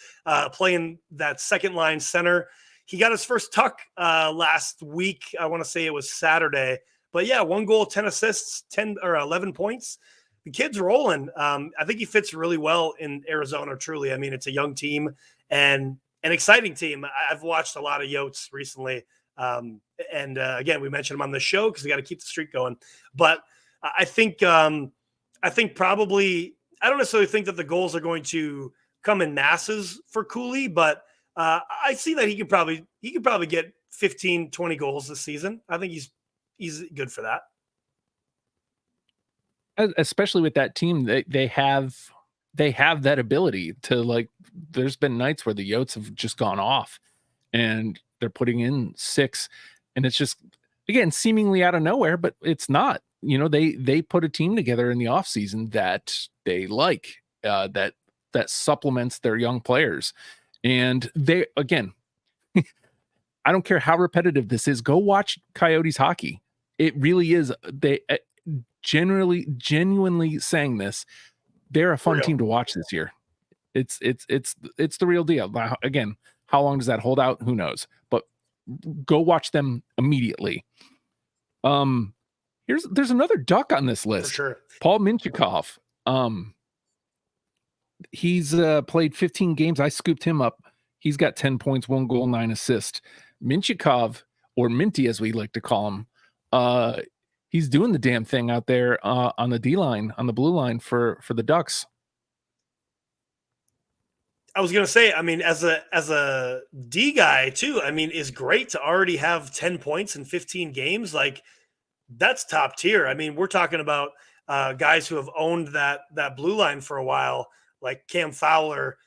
playing that second line center. He got his first tuck last week. I want to say it was Saturday. But yeah, 1 goal, 10 assists, 10 or 11 points. The kid's rolling. I think he fits really well in Arizona, truly. I mean, it's a young team and an exciting team. I've watched a lot of Yotes recently. Again, we mentioned him on the show because we got to keep the streak going. But I think probably, I don't necessarily think that the goals are going to come in masses for Cooley, but I see that he could probably get 15, 20 goals this season. I think he's good for that. Especially with that team, they have that ability to, there's been nights where the Yotes have just gone off and they're putting in 6, and it's just, again, seemingly out of nowhere, but it's not. They put a team together in the offseason that they like, that supplements their young players. And they, again, I don't care how repetitive this is. Go watch Coyotes hockey. It really is. They genuinely saying this. They're a fun team to watch this year. It's the real deal. Again, how long does that hold out? Who knows? But go watch them immediately. There's another Duck on this list. For sure. Paul Mintyukov. He's played 15 games. I scooped him up. He's got 10 points, 1 goal, 9 assists. Mintyukov, or Minty as we like to call him, he's doing the damn thing out there on the D line, on the blue line for the Ducks. I was going to say, I mean, as a D guy too, I mean, it's great to already have 10 points in 15 games. Like, that's top tier. I mean, we're talking about guys who have owned that blue line for a while, like Cam Fowler.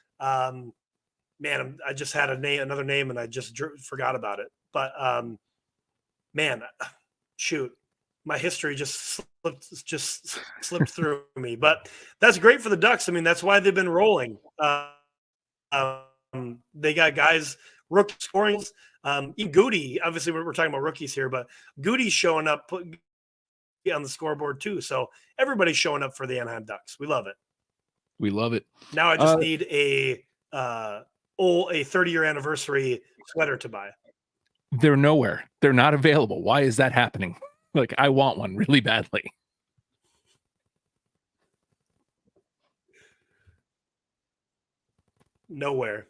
Man, I just had another name and I just forgot about it. But man, shoot, my history just slipped through me. But that's great for the Ducks. I mean, that's why they've been rolling. They got guys, rookie scoring. Goody, obviously we're talking about rookies here, but Goody's showing up on the scoreboard too. So everybody's showing up for the Anaheim Ducks. We love it. We love it. Now I just need a 30-year anniversary sweater to buy. They're nowhere. They're not available. Why is that happening? Like, I want one really badly. Nowhere.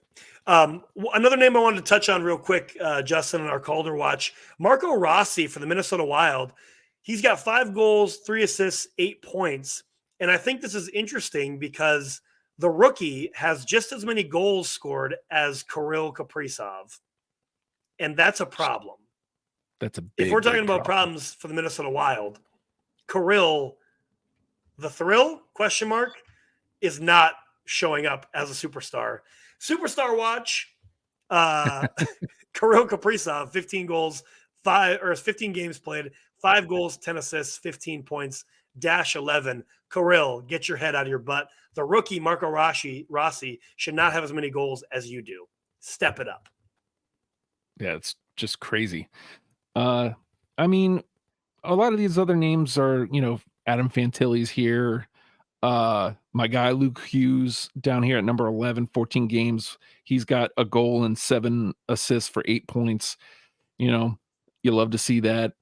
Another name I wanted to touch on real quick, Justin, in our Calder watch, Marco Rossi for the Minnesota Wild. He's got 5 goals, 3 assists, 8 points. And I think this is interesting because the rookie has just as many goals scored as Kirill Kaprizov. And that's a problem. That's a big, if we're talking about problems for the Minnesota Wild, Kirill, the thrill, ? Is not showing up as a superstar. Superstar watch, Kirill Kaprizov, 15 goals, 15 games played, 5 goals, 10 assists, 15 points, -11. Kirill, get your head out of your butt. The rookie, Marco Rossi, should not have as many goals as you do. Step it up. Yeah, it's just crazy. I mean, a lot of these other names are, Adam Fantilli's here. My guy, Luke Hughes, down here at number 11, 14 games. He's got a goal and 7 assists for 8 points. You love to see that.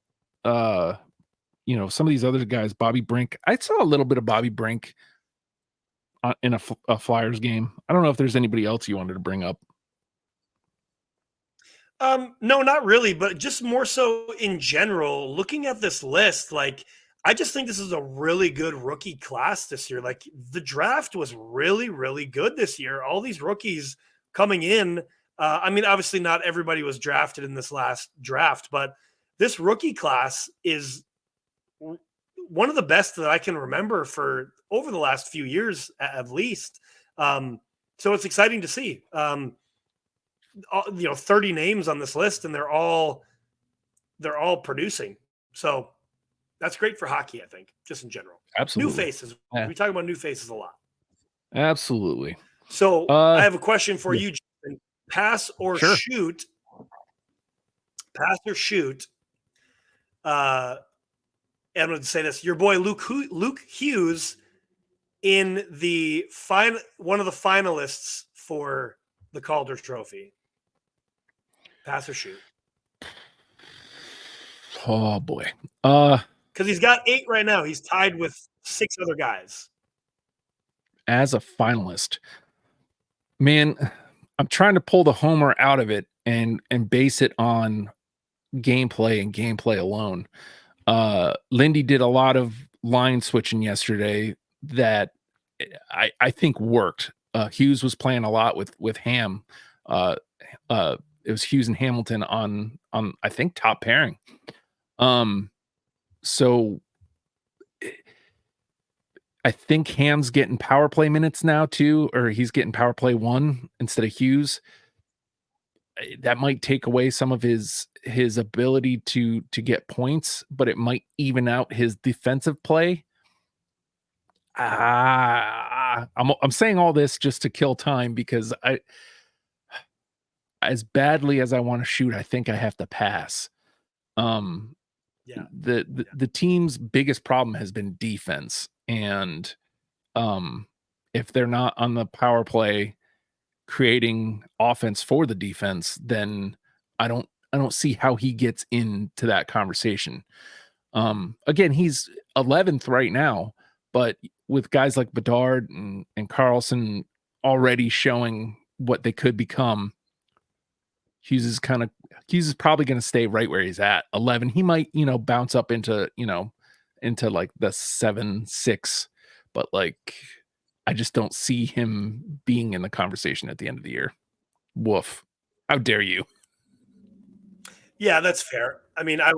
Some of these other guys, Bobby Brink. I saw a little bit of Bobby Brink in a Flyers game. I don't know if there's anybody else you wanted to bring up. No, not really, but just more so in general, looking at this list, like, I just think this is a really good rookie class this year. Like, the draft was really, really good this year. All these rookies coming in. I mean, obviously not everybody was drafted in this last draft, but this rookie class is one of the best that I can remember for over the last few years, at least. So it's exciting to see. 30 names on this list, and they're all producing. So that's great for hockey, I think, just in general. Absolutely. New faces. Yeah. We talk about new faces a lot. Absolutely. So I have a question for you, Jason. Pass or shoot. Pass or shoot. I'm going to say this. Your boy Luke Hughes in the one of the finalists for the Calder Trophy. Pass or shoot. Oh boy. Because he's got 8 right now. He's tied with 6 other guys. As a finalist, man, I'm trying to pull the homer out of it and base it on gameplay and gameplay alone. Lindy did a lot of line switching yesterday that I think worked. Hughes was playing a lot with Ham. It was Hughes and Hamilton on I think top pairing. So I think Ham's getting power play minutes now too, or he's getting power play 1 instead of Hughes. That might take away some of his ability to get points, but it might even out his defensive play. I'm saying all this just to kill time because as badly as I want to shoot, I think I have to pass. The team's biggest problem has been defense, and if they're not on the power play creating offense for the defense, then I don't see how he gets into that conversation. Again, he's 11th right now, but with guys like Bedard and Carlson already showing what they could become, Hughes is probably going to stay right where he's at, 11. He might, bounce up into like the 7-6, but like I just don't see him being in the conversation at the end of the year. Woof. How dare you? Yeah, that's fair. I mean, I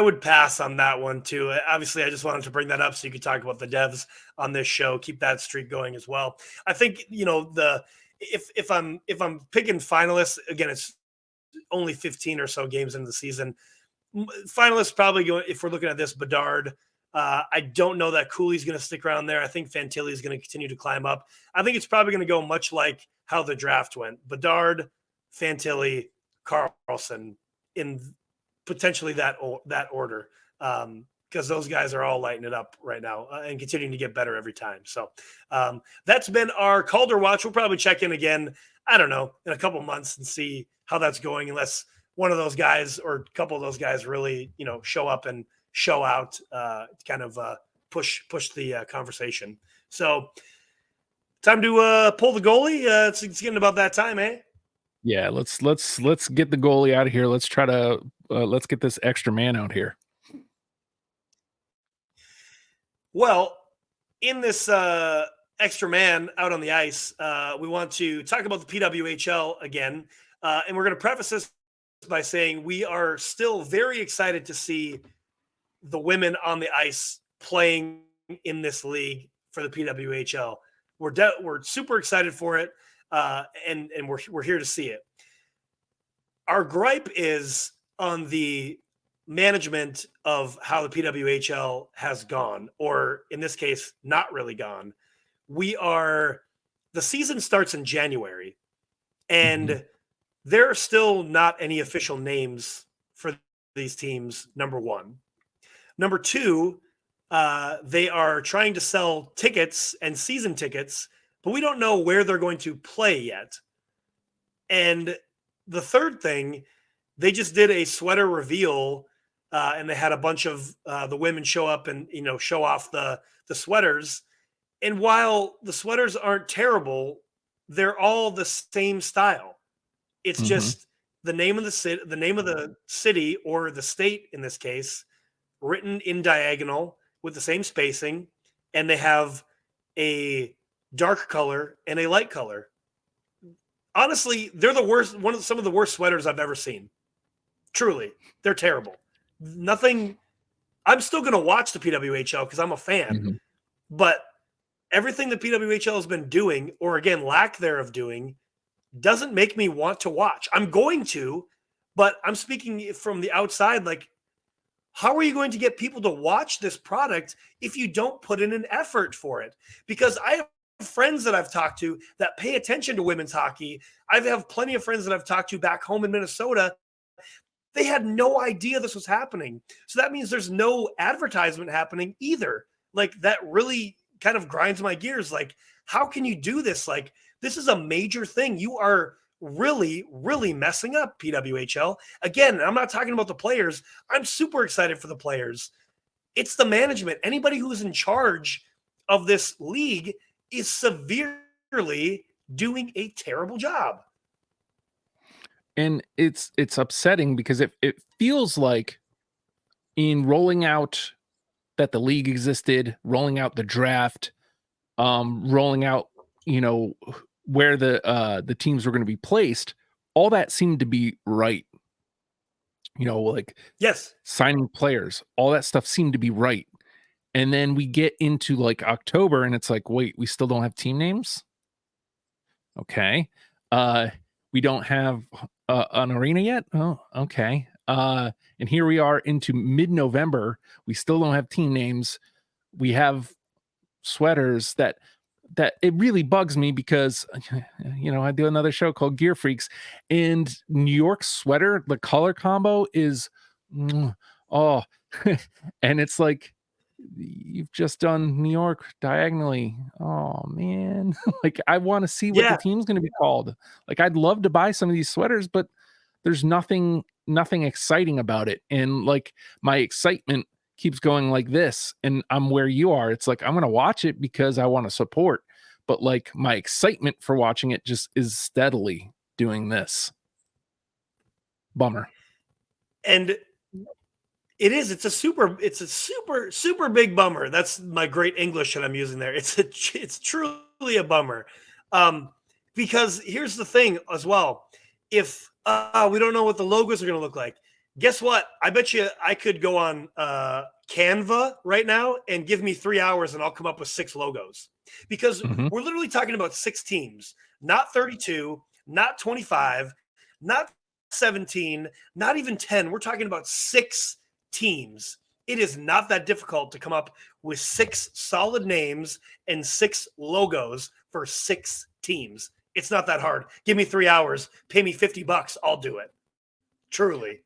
would pass on that one too. Obviously, I just wanted to bring that up so you could talk about the devs on this show, keep that streak going as well. I think, if I'm picking finalists, again, it's only 15 or so games into the season. Finalists probably go, if we're looking at this, Bedard. I don't know that Cooley's going to stick around there. I think Fantilli is going to continue to climb up. I think it's probably going to go much like how the draft went. Bedard, Fantilli, Carlson, in potentially that order, because those guys are all lighting it up right now and continuing to get better every time. So that's been our Calder Watch. We'll probably check in again, I don't know, in a couple months and see how that's going, unless one of those guys or a couple of those guys really, show up and show out, kind of push the conversation. So time to pull the goalie. It's getting about that time, eh? Yeah, let's get the goalie out of here. Let's try to let's get this extra man out here. Well, in this extra man out on the ice, we want to talk about the PWHL again, and we're going to preface this by saying we are still very excited to see the women on the ice playing in this league for the PWHL. We're super excited for it. And we're here to see it. Our gripe is on the management of how the PWHL has gone, or in this case, not really gone. The season starts in January, and there are still not any official names for these teams, number one. Number two, they are trying to sell tickets and season tickets, but we don't know where they're going to play yet. And the third thing, they just did a sweater reveal, and they had a bunch of the women show up and show off the sweaters. And while the sweaters aren't terrible, they're all the same style. It's just the name of the city or the state in this case, written in diagonal with the same spacing, and they have a dark color and a light color. Honestly, they're the worst. Some of the worst sweaters I've ever seen. Truly, they're terrible. Nothing. I'm still going to watch the PWHL because I'm a fan, but everything the PWHL has been doing, or again, lack thereof doing, doesn't make me want to watch. I'm going to, but I'm speaking from the outside. Like, how are you going to get people to watch this product if you don't put in an effort for it? Because I have friends that I've talked to that pay attention to women's hockey. I have plenty of friends that I've talked to back home in Minnesota. They had no idea this was happening. So that means there's no advertisement happening either. Like, that really kind of grinds my gears. Like, how can you do this? Like, this is a major thing. You are really, really messing up, PWHL. Again, I'm not talking about the players. I'm super excited for the players. It's the management. Anybody who's in charge of this league is severely doing a terrible job. And it's upsetting because it feels like in rolling out that the league existed, rolling out the draft, rolling out, where the teams were going to be placed, all that seemed to be right. Like, yes, signing players, all that stuff seemed to be right. And then we get into like October and it's like, wait, we still don't have team names. Okay. We don't have an arena yet. Oh, okay. And here we are into mid-November. We still don't have team names. We have sweaters that that it really bugs me because, I do another show called Gear Freaks, and New York sweater, the color combo is, oh, and it's like, you've just done New York diagonally. Oh man. Like, I want to see what the team's going to be called. Like, I'd love to buy some of these sweaters, but there's nothing exciting about it. And like, my excitement keeps going like this, and I'm where you are. It's like, I'm going to watch it because I want to support, but like, my excitement for watching it just is steadily doing this. Bummer. And it's a super big bummer. That's my great English that I'm using there. It's truly a bummer. Because here's the thing as well. If we don't know what the logos are going to look like, guess what? I bet you I could go on Canva right now and give me 3 hours and I'll come up with 6 logos, because we're literally talking about 6 teams, not 32, not 25, not 17, not even 10. We're talking about 6 teams. It is not that difficult to come up with 6 solid names and 6 logos for 6 teams. It's not that hard. Give me 3 hours, pay me $50, I'll do it. Truly.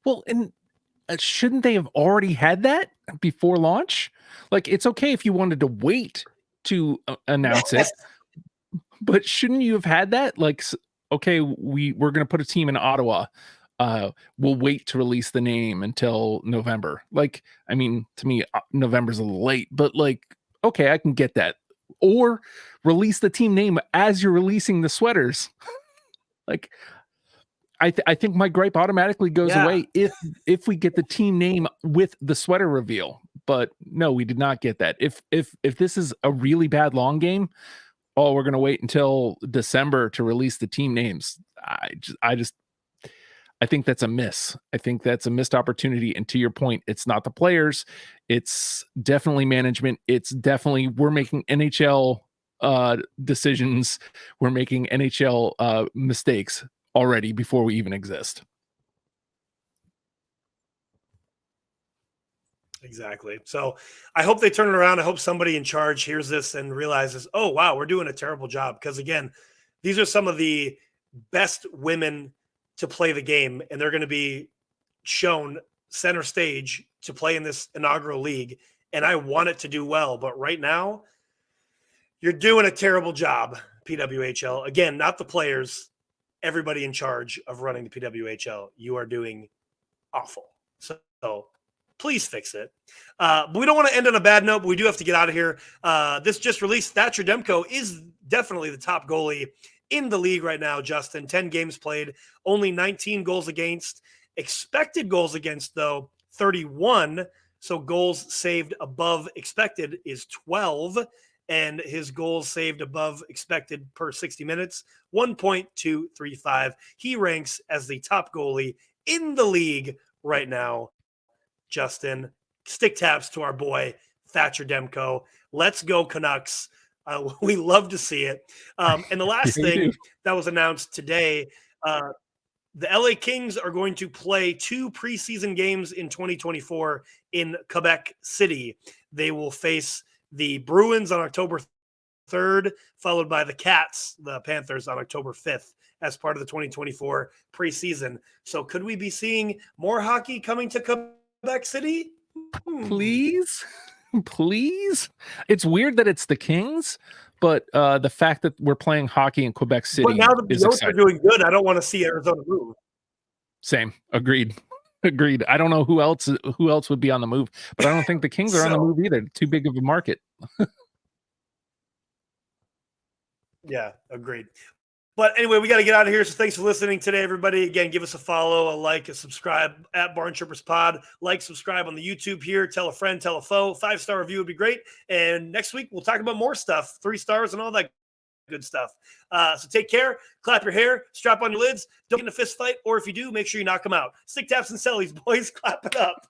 Well, and shouldn't they have already had that before launch? Like, it's okay if you wanted to wait to announce it, but shouldn't you have had that? Like, okay, we're going to put a team in Ottawa. We'll wait to release the name until November. Like, I mean, to me, November's a little late, but like, okay, I can get that. Or release the team name as you're releasing the sweaters. Like, I think my gripe automatically goes away if we get the team name with the sweater reveal. But no, we did not get that. If this is a really bad long game, we're going to wait until December to release the team names. I think that's a miss. I think that's a missed opportunity. And to your point, it's not the players. It's definitely management. It's definitely, we're making NHL decisions. We're making NHL mistakes already before we even exist. Exactly. So I hope they turn it around. I hope somebody in charge hears this and realizes, oh, wow, we're doing a terrible job. Because again, these are some of the best women to play the game, and they're going to be shown center stage to play in this inaugural league. And I want it to do well. But right now, you're doing a terrible job, PWHL. Again, not the players, everybody in charge of running the PWHL. You are doing awful. So please fix it. But we don't want to end on a bad note, but we do have to get out of here. This just released. Thatcher Demko is definitely the top goalie in the league right now, Justin. 10 games played, only 19 goals against. Expected goals against, though, 31. So goals saved above expected is 12. And his goals saved above expected per 60 minutes, 1.235. He ranks as the top goalie in the league right now. Justin, stick taps to our boy Thatcher Demko. Let's go Canucks. We love to see it. And the last thing that was announced today, the LA Kings are going to play 2 preseason games in 2024 in Quebec City. They will face the Bruins on October 3rd, followed by the Cats, the Panthers, on October 5th as part of the 2024 preseason. So could we be seeing more hockey coming to Quebec City? Please? Please? It's weird that it's the Kings, but the fact that we're playing hockey in Quebec City but now that the Oilers are doing good, I don't want to see Arizona move. Same. Agreed. I don't know who else would be on the move, but I don't think the Kings are on the move either. Too big of a market. Yeah, agreed. But anyway, we got to get out of here. So thanks for listening today, everybody. Again, give us a follow, a like, a subscribe at BarnChirpers Pod. Like, subscribe on the YouTube here. Tell a friend, tell a foe. 5-star review would be great. And next week, we'll talk about more stuff, 3 stars and all that good stuff. So take care. Clap your hair. Strap on your lids. Don't get in a fist fight. Or if you do, make sure you knock them out. Stick taps and sellies, boys. Clap it up.